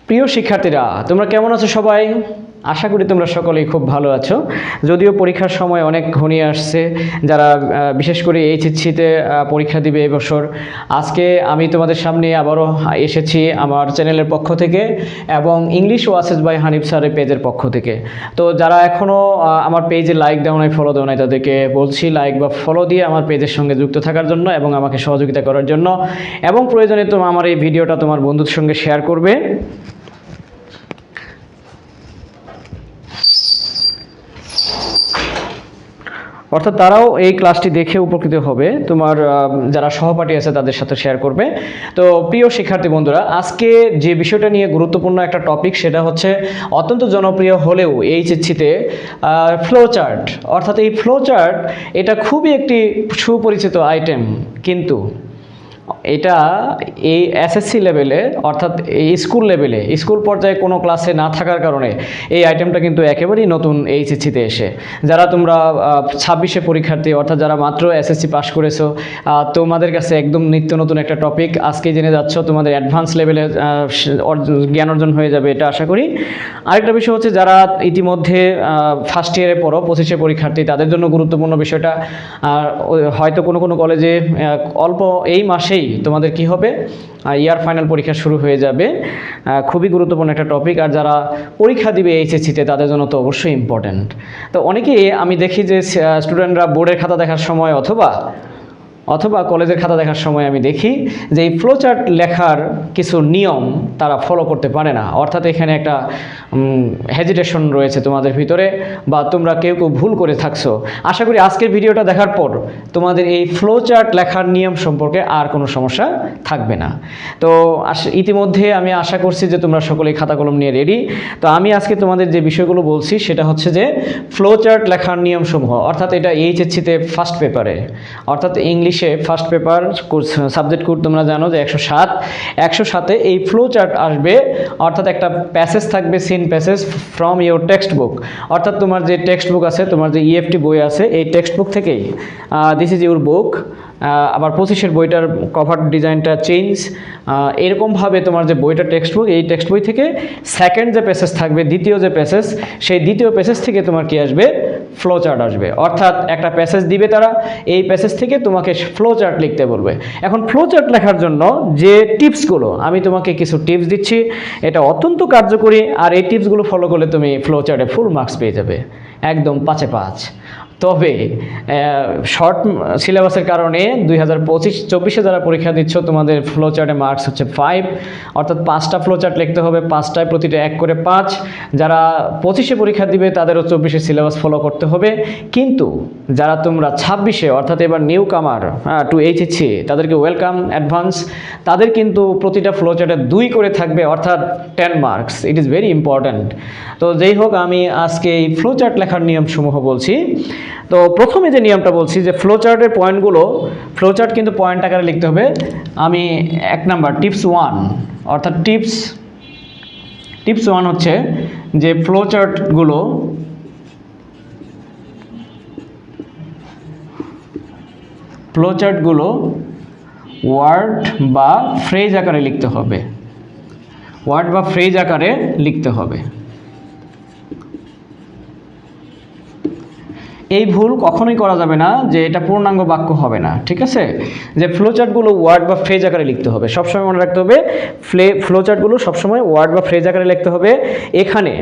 প্রিয় শিক্ষার্থীরা, তোমরা কেমন আছো সবাই? আশা করি তোমরা সকলেই খুব ভালো আছো। যদিও পরীক্ষার সময় অনেক ঘনিয়ে আসছে, যারা বিশেষ করে এইচএসসিতে পরীক্ষা দিবে এবছর, আজকে আমি তোমাদের সামনে আবারও এসেছি আমার চ্যানেলের পক্ষ থেকে এবং ইংলিশ ওয়াসেস বাই হানিফ স্যারের পেজের পক্ষ থেকে। তো যারা এখনও আমার পেজে লাইক দেওয়া নাই, ফলো দেওয়া নাই, তাদেরকে বলছি লাইক বা ফলো দিয়ে আমার পেজের সঙ্গে যুক্ত থাকার জন্য এবং আমাকে সহযোগিতা করার জন্য, এবং প্রয়োজনে তোমার আমার এই ভিডিওটা তোমার বন্ধুদের সঙ্গে শেয়ার করবে। অর্থাৎ তারাও এই ক্লাসটি দেখে উপকৃত হবে, তোমার যারা সহপাঠী আছে তাদের সাথে শেয়ার করবে। তো প্রিয় শিক্ষার্থী বন্ধুরা, আজকে যে বিষয়টা নিয়ে গুরুত্বপূর্ণ একটা টপিক, সেটা হচ্ছে অত্যন্ত জনপ্রিয় হলেও এইচএসসিতে ফ্লো চার্ট। অর্থাৎ এই ফ্লো চার্ট এটা খুবই একটি সুপরিচিত আইটেম, কিন্তু এটা এই এসএসসি লেভেলে অর্থাৎ এই স্কুল লেভেলে, স্কুল পর্যায়ে কোনো ক্লাসে না থাকার কারণে এই আইটেমটা কিন্তু একেবারেই নতুন এইচএসসিতে এসে। যারা তোমরা 26-এ পরীক্ষার্থী, অর্থাৎ যারা মাত্র এসএসসি পাস করেছো, তোমাদের কাছে একদম নিত্য নতুন একটা টপিক আজকে জেনে যাচ্ছ, তোমাদের অ্যাডভান্স লেভেলে জ্ঞান অর্জন হয়ে যাবে, এটা আশা করি। আরেকটা বিষয় হচ্ছে যারা ইতিমধ্যে ফার্স্ট ইয়ারে পড়ো, 25-এ পরীক্ষার্থী, তাদের জন্য গুরুত্বপূর্ণ বিষয়টা। হয়তো কোনো কোনো কলেজে অল্প এই মাসেই তোমাদের কি হবে, ইয়ার ফাইনাল পরীক্ষা শুরু হয়ে যাবে। খুবই গুরুত্বপূর্ণ একটা টপিক, আর যারা পরীক্ষা দিবে এইচএসসিতে তাদের জন্য তো অবশ্যই ইম্পর্ট্যান্ট। তো অনেকেই আমি দেখি যে স্টুডেন্টরা বোর্ডের খাতা দেখার সময় অথবা কলেজের খাতা দেখার সময় আমি দেখি যে এই ফ্লোচার্ট লেখার কিছু নিয়ম তারা ফলো করতে পারে না। অর্থাৎ এখানে একটা হেজিটেশন রয়েছে তোমাদের ভিতরে, বা তোমরা কেউ কেউ ভুল করে থাকছো। আশা করি আজকের ভিডিওটা দেখার পর তোমাদের এই ফ্লোচার্ট লেখার নিয়ম সম্পর্কে আর কোনো সমস্যা থাকবে না। তো ইতিমধ্যে আমি আশা করছি যে তোমরা সকলেই খাতা কলম নিয়ে রেডি। তো আমি আজকে তোমাদের যে বিষয়গুলো বলছি সেটা হচ্ছে যে ফ্লোচার্ট লেখার নিয়মসমূহ। অর্থাৎ এটা এইচএসসিতে ফার্স্ট পেপারে, অর্থাৎ ইংলিশে ফার্স্ট পেপার সাবজেক্ট কোড তোমরা জানো যে 107-এ এই ফ্লো চার্ট আসবে। অর্থাৎ একটা প্যাসেজ থাকবে, seen passage from your text book. অর্থাৎ তোমার যে টেক্সট বুক আছে, তোমার যে ইএফটি বই আছে, এই টেক্সট বুক থেকেই, দিস ইজ ইউর বুক। আবার 25-এর বইটার কভার ডিজাইনটা চেঞ্জ, এরকমভাবে তোমার যে বইটা টেক্সট বুক, এই টেক্সট বই থেকে সেকেন্ড যে প্যাসেজ থাকবে, দ্বিতীয় যে প্যাসেজ, সেই দ্বিতীয় প্যাসেজ থেকে তোমার কি আসবে, ফ্লো চার্ট আসবে। অর্থাৎ একটা প্যাসেজ দিবে তারা, এই প্যাসেজ থেকে তোমাকে ফ্লো চার্ট লিখতে বলবে। এখন ফ্লো চার্ট লেখার জন্য যে টিপসগুলো, আমি তোমাকে কিছু টিপস দিচ্ছি, এটা অত্যন্ত কার্যকরী, আর এই টিপসগুলো ফলো করলে তুমি ফ্লো চার্টে ফুল মার্কস পেয়ে যাবে, একদম 5-এ 5। তবে শর্ট সিলেবাসের কারণে 2025-24-এ যারা পরীক্ষা দিচ্ছ, তোমাদের ফ্লো চার্টে মার্কস হচ্ছে 5, অর্থাৎ 5টা ফ্লো চার্ট লিখতে হবে, 5টায় প্রতিটা 1 করে 5। যারা 25-এ পরীক্ষা দিবে তাদেরও 24-এর সিলেবাস ফলো করতে হবে। কিন্তু যারা তোমরা 26-এ, অর্থাৎ এবার নিউ কামার টু এইচএসসি, তাদেরকে ওয়েলকাম অ্যাডভান্স, তাদের কিন্তু প্রতিটা ফ্লো চার্টে 2 করে থাকবে, অর্থাৎ 10 marks. It is very important. তো যেই হোক, আমি আজকে এই ফ্লো চার্ট লেখার নিয়মসমূহ বলছি। তো প্রথমে যে নিয়মটা বলছি যে ফ্লো চার্টের পয়েন্টগুলো, ফ্লো চার্ট কিন্তু পয়েন্ট আকারে লিখতে হবে। আমি 1 নাম্বার টিপস 1, অর্থাৎ টিপস 1 হচ্ছে যে ফ্লো চার্টগুলো ওয়ার্ড বা ফ্রেজ আকারে লিখতে হবে, ওয়ার্ড বা ফ্রেজ আকারে লিখতে হবে। এই ভুল কখনোই করা যাবে না যে এটা পূর্ণাঙ্গ বাক্য হবে না, ঠিক আছে? যে ফ্লো চার্টগুলো ওয়ার্ড বা ফ্রেজ আকারে লিখতে হবে, সবসময় মনে রাখতে হবে। ফ্লো চার্টগুলো সবসময় ওয়ার্ড বা ফ্রেজ আকারে লিখতে হবে। এখানে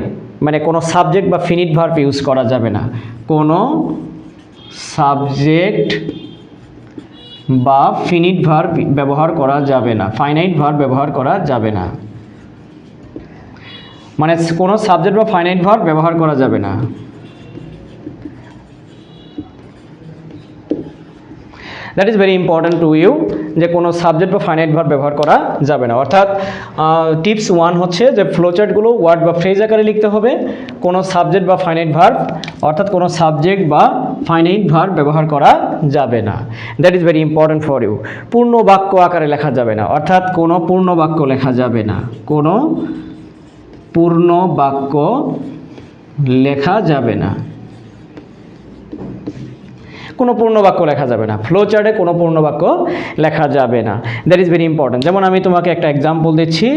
মানে কোনো সাবজেক্ট বা ফিনিট ভার্ব ইউজ করা যাবে না, কোনো সাবজেক্ট বা ফিনিট ভার্ব ব্যবহার করা যাবে না, ফাইনাইট ভার্ব ব্যবহার করা যাবে না, মানে কোনো সাবজেক্ট বা ফাইনাইট ভার্ব ব্যবহার করা যাবে না। That is very important to you, যে কোনো সাবজেক্ট বা ফাইনাইট ভার্ব ব্যবহার করা যাবে না। অর্থাৎ টিপস 1 হচ্ছে যে ফ্লো চার্টগুলো ওয়ার্ড বা ফ্রেজ আকারে লিখতে হবে, কোনো সাবজেক্ট বা ফাইনাইট ভার্ব, অর্থাৎ কোনো সাবজেক্ট বা ফাইনাইট ভার্ব ব্যবহার করা যাবে না। That is very important for you. পূর্ণ বাক্য আকারে লেখা যাবে না, অর্থাৎ কোনো পূর্ণ বাক্য লেখা যাবে না, কোনো পূর্ণ বাক্য লেখা যাবে না, কোনো পূর্ণ বাক্য লেখা যাবে না, ফ্লো চার্টে কোনো পূর্ণ বাক্য লেখা যাবে না। That is very important. যেমন আমি তোমাকে একটা এক্সাম্পল দিচ্ছি,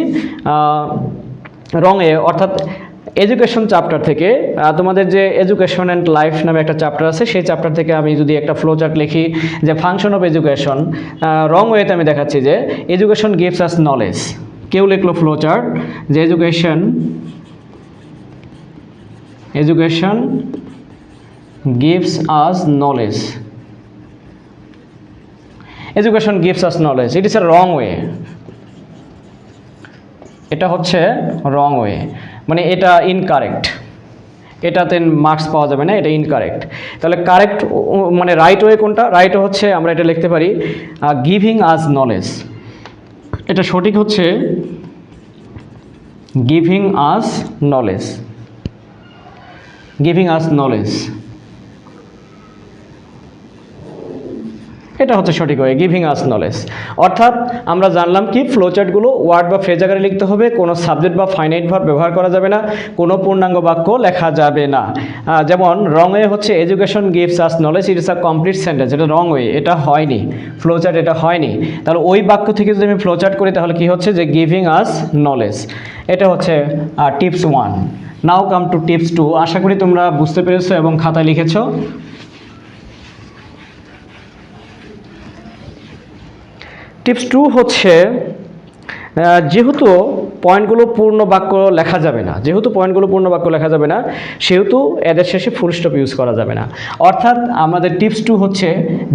রং এ অর্থাৎ এডুকেশন চ্যাপ্টার থেকে তোমাদের যে এডুকেশন অ্যান্ড লাইফ নামে একটা চ্যাপ্টার আছে, সেই চ্যাপ্টার থেকে আমি যদি একটা ফ্লো চার্ট লিখি যে ফাংশন অফ এডুকেশন, রং ওয়েতে আমি দেখাচ্ছি যে এডুকেশন গিভস আস নলেজ। কেউ লিখলো ফ্লো চার্ট যে education gives us knowledge, education gives us knowledge, it is a wrong way. এটা হচ্ছে রং ওয়ে, মানে এটা ইনকারেক্ট, এটাতে মার্কস পাওয়া যাবে না, এটা ইনকারেক্ট। তাহলে কারেক্ট মানে রাইট ওয়ে কোনটা? রাইট ওয়ে হচ্ছে আমরা এটা লিখতে পারি গিভিং আস নলেজ, এটা সঠিক হচ্ছে গিভিং আস নলেজ, গিভিং আস নলেজ, এটা হচ্ছে সঠিক ওয়ে, গিভিং আস নলেজ। অর্থাৎ আমরা জানলাম কি ফ্লোচার্টগুলো ওয়ার্ড বা ফ্রেজ আকারে লিখতে হবে, কোনো সাবজেক্ট বা ফাইনাইট ভার্ব ব্যবহার করা যাবে না, কোনো পূর্ণাঙ্গ বাক্য লেখা যাবে না। যেমন রং ওয়ে হচ্ছে education gives us knowledge, it is a complete sentence, এটা রং ওয়ে, এটা হয়নি ফ্লোচার্ট, এটা হয়নি। তাহলে ওই বাক্য থেকে যদি আমি ফ্লোচার্ট করি তাহলে কি হচ্ছে যে গিভিং আস নলেজ। এটা হচ্ছে tips 1। Now come to tips 2। আশা করি তোমরা বুঝতে পেরেছো এবং খাতায় লিখেছো। টিপস 2 হচ্ছে যেহেতু পয়েন্টগুলো পূর্ণ বাক্য লেখা যাবে না, সেহেতু এদের শেষে ফুল স্টপ ইউজ করা যাবে না। অর্থাৎ আমাদের টিপস 2 হচ্ছে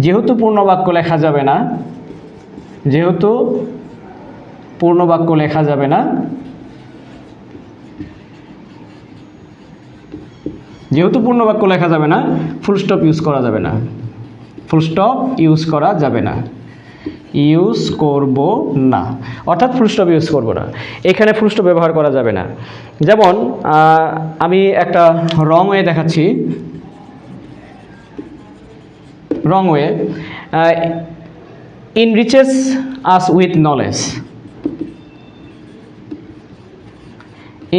যেহেতু পূর্ণ বাক্য লেখা যাবে না, ফুল স্টপ ইউজ করা যাবে না, অর্থাৎ ফুল স্টপ ইউজ করব না, এখানে ফুল স্টপ ব্যবহার করা যাবে না। যেমন আমি একটা রং ওয়ে দেখাচ্ছি। রং way enriches us with knowledge,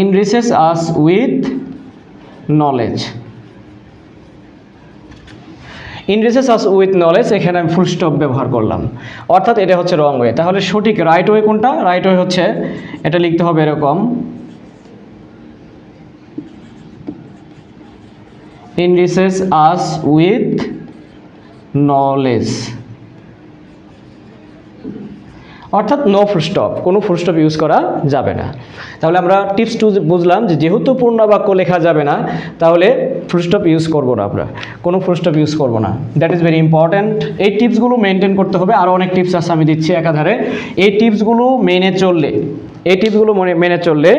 enriches us with knowledge, enriches us with knowledge, এখানে আমি ফুল স্টপ ব্যবহার করলাম, অর্থাৎ এটা হচ্ছে রং ওয়ে। তাহলে সঠিক রাইট ওয়ে কোনটা? রাইট ওয়ে হচ্ছে এটা লিখতে হবে এরকম, enriches us with knowledge, অর্থাৎ নো ফুল স্টপ, কোনো ফুল স্টপ ইউজ করা যাবে না। তাহলে আমরা টিপস 2 বুঝলাম যে যেহেতু পূর্ণ বাক্য লেখা যাবে না তাহলে ফুল স্টপ ইউজ করবো না, আমরা কোনো ফুল স্টপ ইউজ করবো না। That is very important. এই টিপসগুলো মেনটেন করতে হবে। আরও অনেক টিপস আছে, আমি দিচ্ছি একাধারে। এই টিপসগুলো মেনে চললে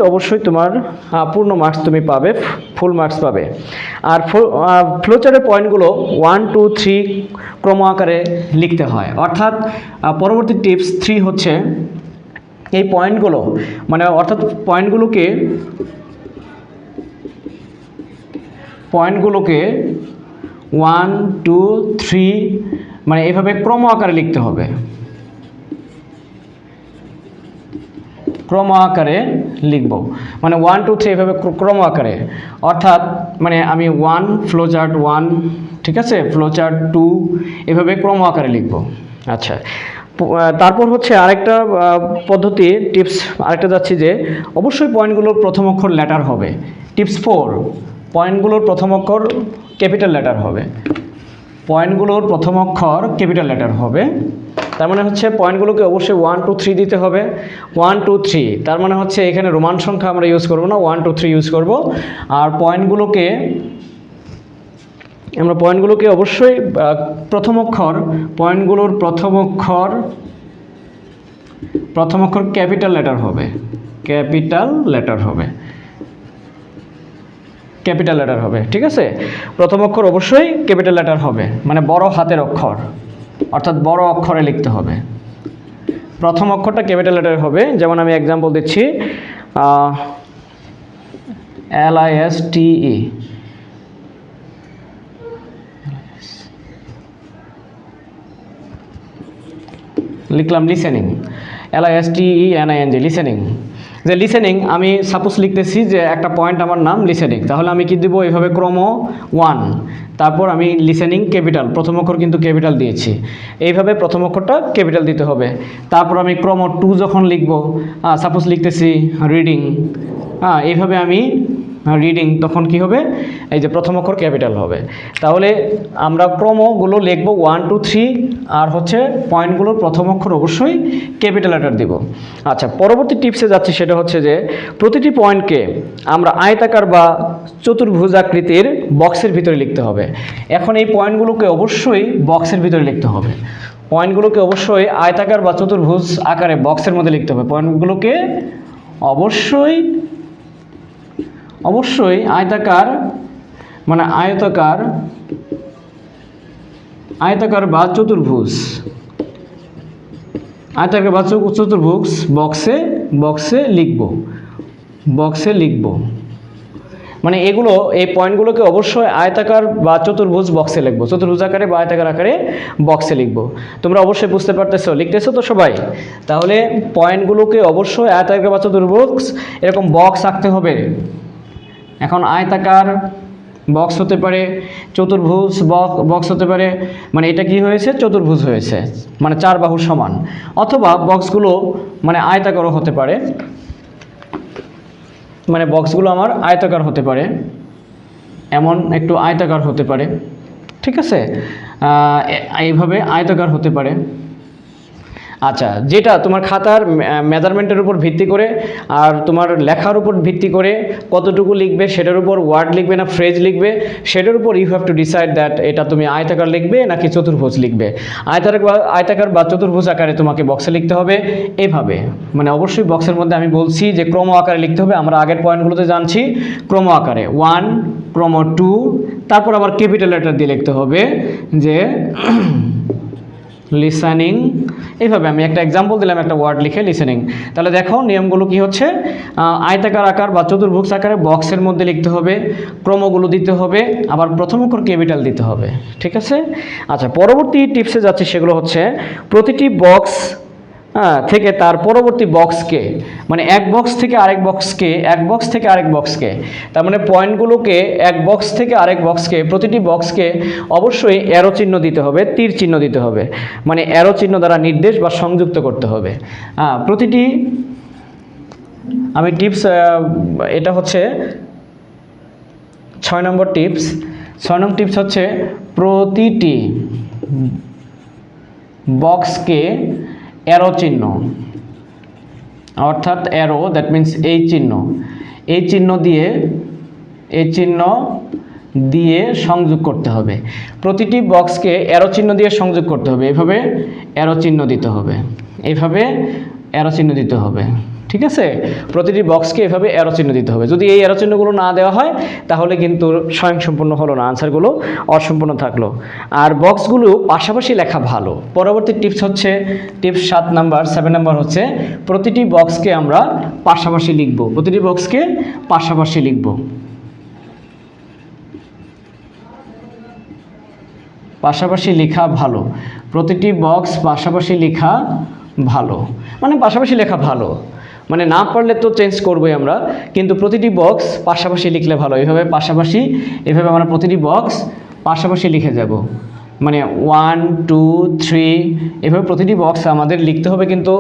অবশ্যই তোমার পূর্ণ মার্কস তুমি পাবে, ফুল মার্কস পাবে। আর ফ্লোচার্টের পয়েন্টগুলো 1, 2, 3 ক্রম আকারে লিখতে হয়। অর্থাৎ পরবর্তী টিপস 3 হচ্ছে এই পয়েন্টগুলো অর্থাৎ পয়েন্টগুলোকে 1, 2, 3 এভাবে ক্রম আকারে লিখতে হবে, ক্রম আকারে লিখব 1, 2, 3 এভাবে ক্রম আকারে। অর্থাৎ আমি 1 ফ্লোচার্ট 1, ঠিক আছে, ফ্লোচার্ট 2 এভাবে ক্রম আকারে লিখব। আচ্ছা, তারপর হচ্ছে আরেকটা পদ্ধতি, টিপস আরেকটা যাচ্ছি যে অবশ্যই পয়েন্টগুলোর প্রথম অক্ষর লেটার হবে। টিপস 4, পয়েন্টগুলোর প্রথম অক্ষর ক্যাপিটাল লেটার হবে, তার মানে হচ্ছে পয়েন্টগুলোকে অবশ্যই 1, 2, 3 দিতে হবে। 1, 2, 3 তার মানে হচ্ছে এখানে রোমান সংখ্যা আমরা ইউজ করব না, 1, 2, 3 ইউজ করব। আর পয়েন্টগুলোকে অবশ্যই প্রথম অক্ষর ক্যাপিটাল লেটার হবে, ঠিক আছে। প্রথম অক্ষর অবশ্যই ক্যাপিটাল লেটার হবে, বড় হাতের অক্ষর, অর্থাৎ বড় অক্ষরে লিখতে হবে। প্রথম অক্ষরটা ক্যাপিটাল লেটার হবে। যেমন আমি এক্সাম্পল দিচ্ছি, LISTE, লিখলাম লিসেনিং, LISTENING, লিসেনিং। যে লিসেনিং আমি সাপোজ লিখতেছি যে একটা পয়েন্ট আমার নাম লিসেনিং, তাহলে আমি কি দিব? এইভাবে ক্রম 1, তারপর আমি লিসেনিং ক্যাপিটাল, প্রথম অক্ষর কিন্তু ক্যাপিটাল দিয়েছি, এইভাবে প্রথম অক্ষরটা ক্যাপিটাল দিতে হবে। তারপর আমি ক্রম 2 যখন লিখব, সাপোজ লিখতেছি রিডিং, এইভাবে আমি রিডিং, তখন কি হবে, এই যে প্রথম অক্ষর ক্যাপিটাল হবে। তাহলে আমরা ক্রমগুলো লিখব 1 2 3, আর হচ্ছে পয়েন্টগুলোর প্রথম অক্ষর অবশ্যই ক্যাপিটাল লেটার দিব। আচ্ছা, পরবর্তী টিপসে যাচ্ছি, সেটা হচ্ছে যে প্রতিটি পয়েন্টকে আমরা আয়তাকার বা চতুর্ভুজাকৃতির বক্সের ভিতরে লিখতে হবে। এখন এই পয়েন্টগুলোকে অবশ্যই বক্সের ভিতরে লিখতে হবে, পয়েন্টগুলোকে অবশ্যই আয়তাকার বা চতুর্ভুজ আকারে বক্সের মধ্যে লিখতে হবে। পয়েন্টগুলোকে অবশ্যই আয়তাকার, মানে আয়তাকার বা চতুর্ভুজ, আয়তাকার বা চতুর্ভুজ বক্সে লিখব। মানে এগুলো, এই পয়েন্টগুলোকে অবশ্যই আয়তাকার বা চতুর্ভুজ বক্সে লিখব, চতুর্ভুজ আকারে বা আয়তাকার আকারে বক্সে লিখব। তোমরা অবশ্যই বুঝতে পারতেছো, লিখতেছো তো সবাই? তাহলে পয়েন্টগুলোকে অবশ্যই আয়তাকার বা চতুর্ভুজ এরকম বক্স আঁকতে হবে। এখন আয়তাকার বক্স হতে পারে, চতুর্ভুজ বক্স হতে পারে, মানে এটা কি হয়েছে, চতুর্ভুজ হয়েছে, মানে 4 বাহুর সমান। অথবা বক্সগুলো মানে আয়তাকারও হতে পারে, মানে বক্সগুলো আমার আয়তাকার হতে পারে, এমন একটু আয়তাকার হতে পারে, ঠিক আছে, এইভাবে আয়তাকার হতে পারে। আচ্ছা, যেটা তোমার খাতার মেজারমেন্টের উপর ভিত্তি করে আর তোমার লেখার উপর ভিত্তি করে কতটুকু লিখবে, সেটার উপর ওয়ার্ড লিখবে না ফ্রেজ লিখবে, সেটার উপর you have to decide that এটা তুমি আয়তাকার লিখবে নাকি চতুর্ভুজ লিখবে। আয়তাকার বা চতুর্ভুজ আকারে তোমাকে বক্সে লিখতে হবে এভাবে, মানে অবশ্যই বক্সের মধ্যে আমি বলছি যে ক্রম আকারে লিখতে হবে। আমরা আগের পয়েন্টগুলোতে জানছি ক্রম আকারে 1, ক্রম 2, তারপর আবার ক্যাপিটাল লেটার দিয়ে লিখতে হবে যে লিসেনিং। এইভাবে আমি একটা এক্সাম্পল দিলাম, একটা ওয়ার্ড লিখে লিসেনিং। তাহলে দেখো নিয়মগুলো কি হচ্ছে, আয়তাকার আকার বা চতুর্ভুজ আকারে বক্সের মধ্যে লিখতে হবে, ক্রমগুলো দিতে হবে, আবার প্রথম অক্ষর ক্যাপিটাল দিতে হবে, ঠিক আছে। আচ্ছা, পরবর্তী টিপসে যাচ্ছে, সেগুলো হচ্ছে প্রতিটি বক্স থেকে তার পরবর্তী বক্সকে, মানে এক বক্স থেকে আরেক বক্সকে, তার মানে পয়েন্টগুলোকে এক বক্স থেকে আরেক বক্সকে, প্রতিটি বক্সকে অবশ্যই অ্যারো চিহ্ন দিতে হবে, তীর চিহ্ন দিতে হবে, মানে অ্যারো চিহ্ন দ্বারা নির্দেশ বা সংযুক্ত করতে হবে। প্রতিটি, আমি টিপস, এটা হচ্ছে 6 নম্বর টিপস। 6 নম্বর টিপস হচ্ছে প্রতিটি বক্সকে অ্যারো চিহ্ন, অর্থাৎ অ্যারো, দ্যাট মিন্স এই চিহ্ন দিয়ে সংযোগ করতে হবে। প্রতিটি বক্সকে অ্যারো চিহ্ন দিয়ে সংযোগ করতে হবে, এভাবে অ্যারো চিহ্ন দিতে হবে, ঠিক আছে। প্রতিটি বক্সকে এভাবে অ্যারো চিহ্ন দিতে হবে। যদি এই অ্যারো চিহ্নগুলো না দেওয়া হয় তাহলে কিন্তু স্বয়ংসম্পূর্ণ হলো না, আনসারগুলো অসম্পূর্ণ থাকলো। আর বক্সগুলো পাশাপাশি লেখা ভালো। পরবর্তী টিপস হচ্ছে টিপস 7 নাম্বার হচ্ছে প্রতিটি বক্সকে আমরা পাশাপাশি লিখব, পাশাপাশি লেখা ভালো। প্রতিটি বক্স পাশাপাশি লেখা ভালো, মানে পাশাপাশি লেখা ভালো, মানে না পারলে তো চেঞ্জ করবোই আমরা, কিন্তু প্রতিটি বক্স পাশাপাশি লিখলে ভালো। এভাবে আমরা প্রতিটি বক্স পাশাপাশি লিখে যাব, মানে 1 2 3 এভাবে প্রতিটি বক্স আমাদের লিখতে হবে। কিন্তু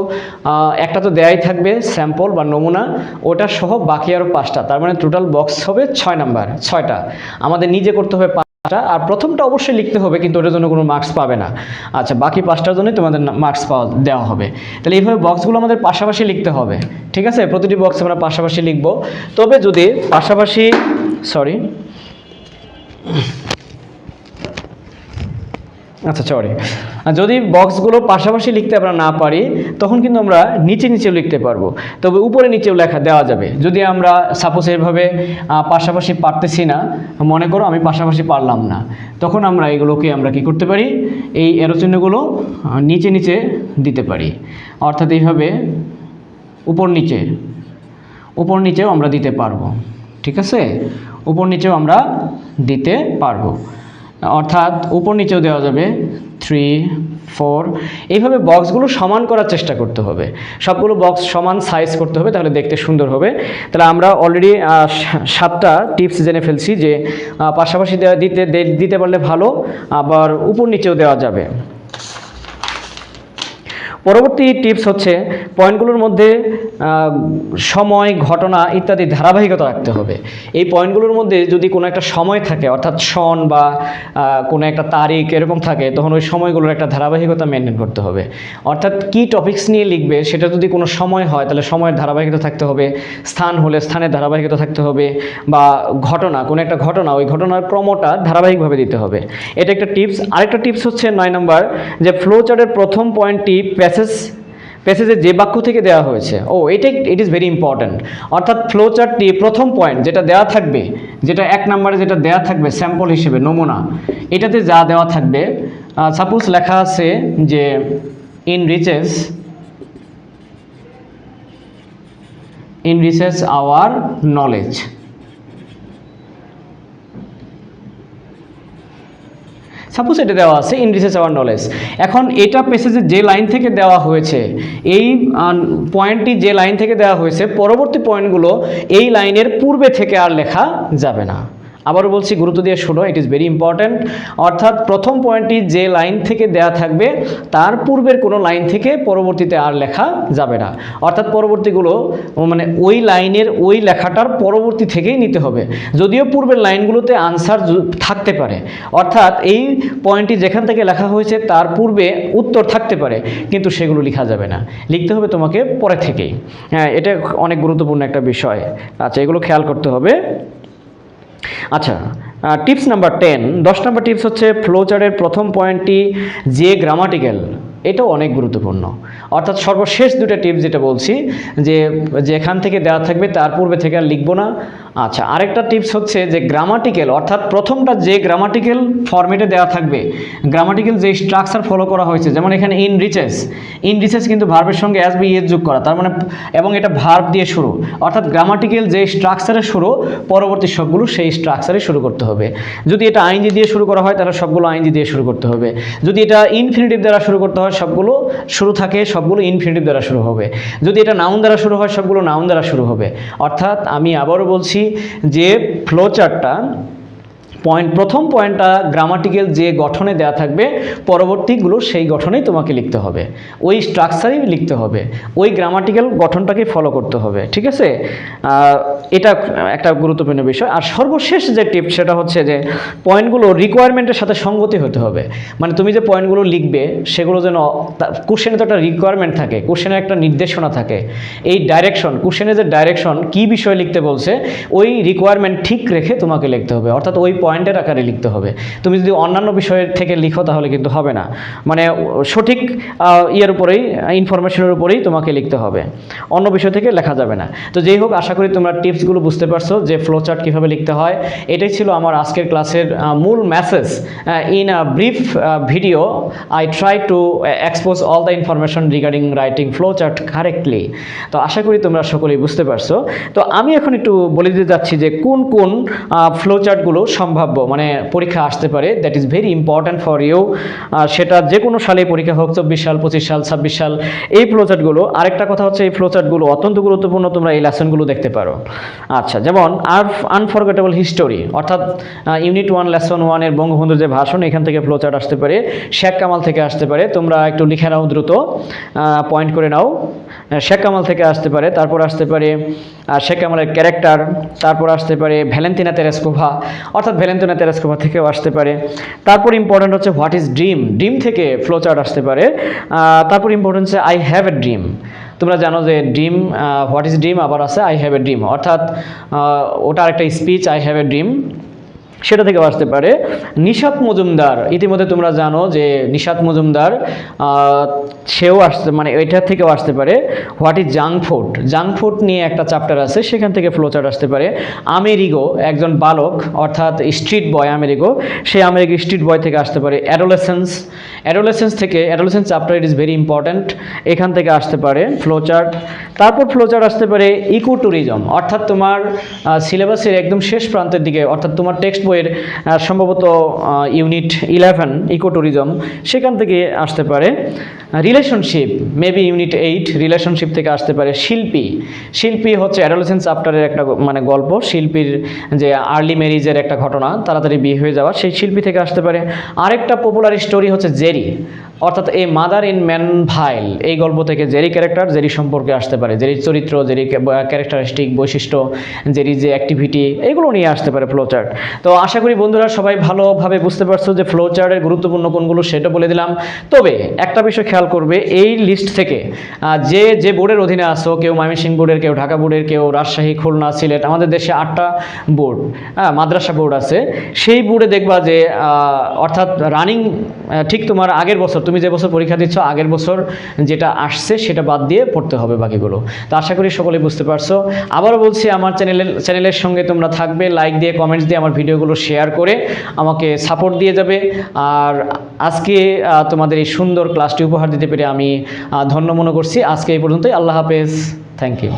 একটা তো দেয়াই থাকবে স্যাম্পল বা নমুনা, ওটা সহ বাকি আরও 5টা, তার মানে টোটাল বক্স হবে 6টা। আমাদের নিজে করতে হবে 5টা, আর প্রথমটা অবশ্যই লিখতে হবে, কিন্তু ওটার জন্য কোনো মার্কস পাবে না। আচ্ছা, বাকি 5টার জন্যই তোমাদের মার্কস দেওয়া হবে। তাহলে এইভাবে বক্সগুলো আমাদের পাশাপাশি লিখতে হবে, ঠিক আছে। প্রতিটি বক্স আমরা পাশাপাশি লিখব। তবে যদি যদি বক্সগুলো পাশাপাশি লিখতে আমরা না পারি, তখন কিন্তু আমরা নিচেও লিখতে পারবো, তবে উপরে নিচেও লেখা দেওয়া যাবে। যদি আমরা সাপোজ এভাবে পাশাপাশি পারতেছি না, মনে করো আমি পাশাপাশি পারলাম না, তখন আমরা এগুলোকে আমরা কি করতে পারি, এই অ্যারো চিহ্নগুলো নিচে দিতে পারি, অর্থাৎ এইভাবে উপর নিচেও আমরা দিতে পারবো, ঠিক আছে। উপর নিচেও আমরা দিতে পারবো, অর্থাৎ উপর নিচেও দেওয়া যাবে 3 4, এইভাবে বক্সগুলো সমান করার চেষ্টা করতে হবে, সবগুলো বক্স সমান সাইজ করতে হবে, তাহলে দেখতে সুন্দর হবে। তাহলে আমরা অলরেডি 7টা টিপস জেনে ফেলছি যে পাশাপাশি দিতে পারলে ভালো, আবার উপর নিচেও দেওয়া যাবে। পরবর্তী টিপস হচ্ছে পয়েন্টগুলোর মধ্যে সময়, ঘটনা ইত্যাদি ধারাবাহিকতা রাখতে হবে। এই পয়েন্টগুলোর মধ্যে যদি কোনো একটা সময় থাকে, অর্থাৎ সন বা কোনো একটা তারিখ এরকম থাকে, তখন ওই সময়গুলোর একটা ধারাবাহিকতা মেনটেন করতে হবে। অর্থাৎ কি টপিকস নিয়ে লিখবে সেটা যদি কোনো সময় হয় তাহলে সময়ের ধারাবাহিকতা থাকতে হবে, স্থান হলে স্থানের ধারাবাহিকতা থাকতে হবে, বা ঘটনা, কোনো একটা ঘটনা, ওই ঘটনার ক্রমটা ধারাবাহিকভাবে দিতে হবে। এটা একটা টিপস। আরেকটা টিপস হচ্ছে 9 নম্বর, যে ফ্লো চার্টের প্রথম পয়েন্টটি প্যাসেজে যে বাক্য থেকে দেওয়া হয়েছে, ইট ইজ ভেরি ইম্পর্ট্যান্ট। অর্থাৎ ফ্লো চার্টটি প্রথম পয়েন্ট যেটা দেওয়া থাকবে, যেটা 1 নম্বরে যেটা দেওয়া থাকবে স্যাম্পল হিসেবে, নমুনা, এটাতে যা দেওয়া থাকবে, সাপোজ লেখা আছে যে enriches our knowledge, সাপোজ এটা দেওয়া আছে enriches our knowledge। এখন এটা প্যাসেজে যে লাইন থেকে দেওয়া হয়েছে, এই পয়েন্টটি যে লাইন থেকে দেওয়া হয়েছে, পরবর্তী পয়েন্টগুলো এই লাইনের পূর্বে থেকে আর লেখা যাবে না। আবারও বলছি, গুরুত্ব দিয়ে শোনো, ইট ইজ ভেরি ইম্পর্ট্যান্ট। অর্থাৎ প্রথম পয়েন্টটি যে লাইন থেকে দেওয়া থাকবে তার পূর্বের কোনো লাইন থেকে পরবর্তীতে আর লেখা যাবে না। অর্থাৎ পরবর্তীগুলো মানে ওই লাইনের ওই লেখাটার পরবর্তী থেকেই নিতে হবে, যদিও পূর্বের লাইনগুলোতে আনসার থাকতে পারে। অর্থাৎ এই পয়েন্টটি যেখান থেকে লেখা হয়েছে তার পূর্বে উত্তর থাকতে পারে, কিন্তু সেগুলো লেখা যাবে না, লিখতে হবে তোমাকে পরে থেকেই। হ্যাঁ, এটা অনেক গুরুত্বপূর্ণ একটা বিষয়। আচ্ছা, এগুলো খেয়াল করতে হবে। আচ্ছা, টিপস নাম্বার 10 নম্বর টিপস হচ্ছে ফ্লো চার্টের প্রথম পয়েন্টটি যে গ্রামাটিক্যাল, এটাও অনেক গুরুত্বপূর্ণ। অর্থাৎ সর্বশেষ দুটো টিপস যেটা বলছি, যে যেখান থেকে দেওয়া থাকবে তার পূর্বে থেকে আর লিখবো না। আচ্ছা, আরেকটা টিপস হচ্ছে যে গ্রামাটিক্যাল, অর্থাৎ প্রথমটা যে গ্রামাটিক্যাল ফরম্যাটে দেওয়া থাকবে, গ্রামাটিক্যাল যে স্ট্রাকচার ফলো করা হয়েছে, যেমন এখানে ইনরিচেস কিন্তু ভার্বের সঙ্গে অ্যাস বা ইএস যোগ করা, তার মানে, এবং এটা ভার্ব দিয়ে শুরু, অর্থাৎ গ্রামাটিক্যাল যে স্ট্রাকচারে শুরু, পরবর্তী সবগুলো সেই স্ট্রাকচারে শুরু করতে হবে। যদি এটা আইএনজি দিয়ে শুরু করা হয় তাহলে সবগুলো আইএনজি দিয়ে শুরু করতে হবে। যদি এটা ইনফিনিটিভ দ্বারা শুরু করতে হয়, সবগুলো শুরু থাকে, সবগুলো ইনফিনিটিভ দ্বারা শুরু হবে। যদি এটা নাউন দ্বারা শুরু হয়, সবগুলো নাউন দ্বারা শুরু হবে। অর্থাৎ আমি আবারও বলছি যে ফ্লো চার্টটা প্রথম পয়েন্টটা গ্রামাটিক্যাল যে গঠনে দেওয়া থাকবে, পরবর্তীগুলো সেই গঠনেই তোমাকে লিখতে হবে, ওই স্ট্রাকচারেই লিখতে হবে, ওই গ্রামাটিক্যাল গঠনটাকে ফলো করতে হবে। ঠিক আছে, এটা একটা গুরুত্বপূর্ণ বিষয়। আর সর্বশেষ যে টিপ, সেটা হচ্ছে যে পয়েন্টগুলো রিকোয়ারমেন্টের সাথে সঙ্গতি হতে হবে। মানে তুমি যে পয়েন্টগুলো লিখবে সেগুলো যেন, কোশ্চেনে তো একটা রিকোয়ারমেন্ট থাকে, কোশ্চেনে একটা নির্দেশনা থাকে, এই ডাইরেকশন, কোশ্চেনে যে ডাইরেকশন কী বিষয় লিখতে বলছে, ওই রিকোয়ারমেন্ট ঠিক রেখে তোমাকে লিখতে হবে। অর্থাৎ ওই পয়েন্টের আকারে লিখতে হবে। তুমি যদি অন্যান্য বিষয়ের থেকে লিখো তাহলে কিন্তু হবে না, মানে সঠিক ইয়ের উপরেই, ইনফরমেশনের উপরেই তোমাকে লিখতে হবে, অন্য বিষয় থেকে লেখা যাবে না। তো যেই হোক, আশা করি তোমরা টিপসগুলো বুঝতে পারছো যে ফ্লো চার্ট কীভাবে লিখতে হয়। এটাই ছিল আমার আজকের ক্লাসের মূল message. In a brief video I try to expose all the information regarding writing flow chart correctly. তো আশা করি তোমরা সকলেই বুঝতে পারছো। তো আমি এখন একটু বলে দিতে যাচ্ছি যে কোন কোন ফ্লো চার্টগুলো সম্ভাব্য, মানে পরীক্ষা আসতে পারে, that is very important for you. সেটা যে কোনো সালে পরীক্ষা হোক, 24 সাল, 25 সাল, 26 সাল, এই ফ্লোচার্টগুলো। আরেকটা কথা হচ্ছে, এই ফ্লোচার্টগুলো অত্যন্ত গুরুত্বপূর্ণ, তোমরা এই লেসনগুলো দেখতে পারো। আচ্ছা, যেমন আনফরগেটেবল হিস্টোরি, অর্থাৎ ইউনিট 1 লেসন 1 এর বঙ্গবন্ধুর যে ভাষণ, এখান থেকে ফ্লোচার্ট আসতে পারে। শেখ কামাল থেকে আসতে পারে, তোমরা একটু লিখে নাও, দ্রুত পয়েন্ট করে নাও। শেখ কামাল থেকে আসতে পারে, তারপর আসতে পারে শেখ কামালের ক্যারেক্টার, তারপর আসতে পারে ভ্যালেন্টিনা তেরেস্কোভা, অর্থাৎ ভ্যালেন্টিনা তেরেস্কোভা থেকেও আসতে পারে। তারপর ইম্পর্টেন্ট হচ্ছে হোয়াট ইজ ড্রিম, ড্রিম থেকে ফ্লোচার্ট আসতে পারে। তারপর ইম্পর্টেন্ট হচ্ছে আই হ্যাভ এ ড্রিম। তোমরা জানো যে ড্রিম, হোয়াট ইজ ড্রিম, আবার আছে আই হ্যাভ এ ড্রিম, অর্থাৎ ওটার একটা speech, I have a dream, সেটা থেকেও আসতে পারে। নিশাত মজুমদার, ইতিমধ্যে তোমরা জানো যে নিশাত মজুমদার, সেও আসতে, মানে এটা থেকেও আসতে পারে। What is junk food, junk food নিয়ে একটা চ্যাপ্টার আছে, সেখান থেকে ফ্লোচার্ট আসতে পারে। আমেরিগো, একজন বালক, অর্থাৎ স্ট্রিট বয় আমেরিগো, সেই আমেরিগো স্ট্রিট বয় থেকে আসতে পারে। অ্যাডোলেসেন্স থেকে, adolescence chapter, it is very important, এখান থেকে আসতে পারে ফ্লোচার্ট। তারপর ফ্লোচার্ট আসতে পারে ইকো ট্যুরিজম, অর্থাৎ তোমার সিলেবাসের একদম শেষ প্রান্তের দিকে, অর্থাৎ তোমার টেক্সট বই বইয়ের সম্ভবত ইউনিট 11 ইকো ট্যুরিজম, সেখান থেকে আসতে পারে। রিলেশনশিপ মেবি ইউনিট 8 রিলেশনশিপ থেকে আসতে পারে। শিল্পী, শিল্পী হচ্ছে অ্যাডোলেসেন্স আফটারের একটা মানে গল্প, শিল্পীর যে আর্লি ম্যারিজের একটা ঘটনা, তাড়াতাড়ি বিয়ে হয়ে যাওয়া, সেই শিল্পী থেকে আসতে পারে। আরেকটা পপুলার স্টোরি হচ্ছে জেরি, অর্থাৎ এ মাদার ইন ম্যানভাইল, এই গল্প থেকে জেরি ক্যারেক্টার, জেরি সম্পর্কে আসতে পারে, জেরির চরিত্র, জেরি ক্যারেক্টারিস্টিক বৈশিষ্ট্য, জেরি যে অ্যাক্টিভিটি, এগুলো নিয়ে আসতে পারে ফ্লো চার্ট। তো আশা করি বন্ধুরা সবাই ভালোভাবে বুঝতে পারছো যে ফ্লো চার্টের গুরুত্বপূর্ণ কোনগুলো সেটা বলে দিলাম। তবে একটা বিষয় খেয়াল করবে, এই লিস্ট থেকে যে যে বোর্ডের অধীনে আসো, কেউ ময়মনসিংহ বোর্ডের, কেউ ঢাকা বোর্ডের, কেউ রাজশাহী, খুলনা, সিলেট, আমাদের দেশে 8টা বোর্ড, মাদ্রাসা বোর্ড আছে, সেই বোর্ডে দেখবা যে অর্থাৎ রানিং ঠিক তোমার আগের বছর, তুমি যে বছর পরীক্ষা দিচ্ছ আগের বছর যেটা আসছে সেটা বাদ দিয়ে পড়তে হবে বাকিগুলো। তো আশা করি সকলে বুঝতে পারছো। আবারও বলছি, আমার চ্যানেলের সঙ্গে তোমরা থাকবে, লাইক দিয়ে, কমেন্টস দিয়ে, আমার ভিডিওগুলো শেয়ার করে আমাকে সাপোর্ট দিয়ে যাবে। আর আজকে তোমাদের এই সুন্দর ক্লাসটি উপহার দিতে পেরে আমি ধন্য মনে করছি। আজকে এই পর্যন্তই। আল্লাহ হাফেজ। Thank you.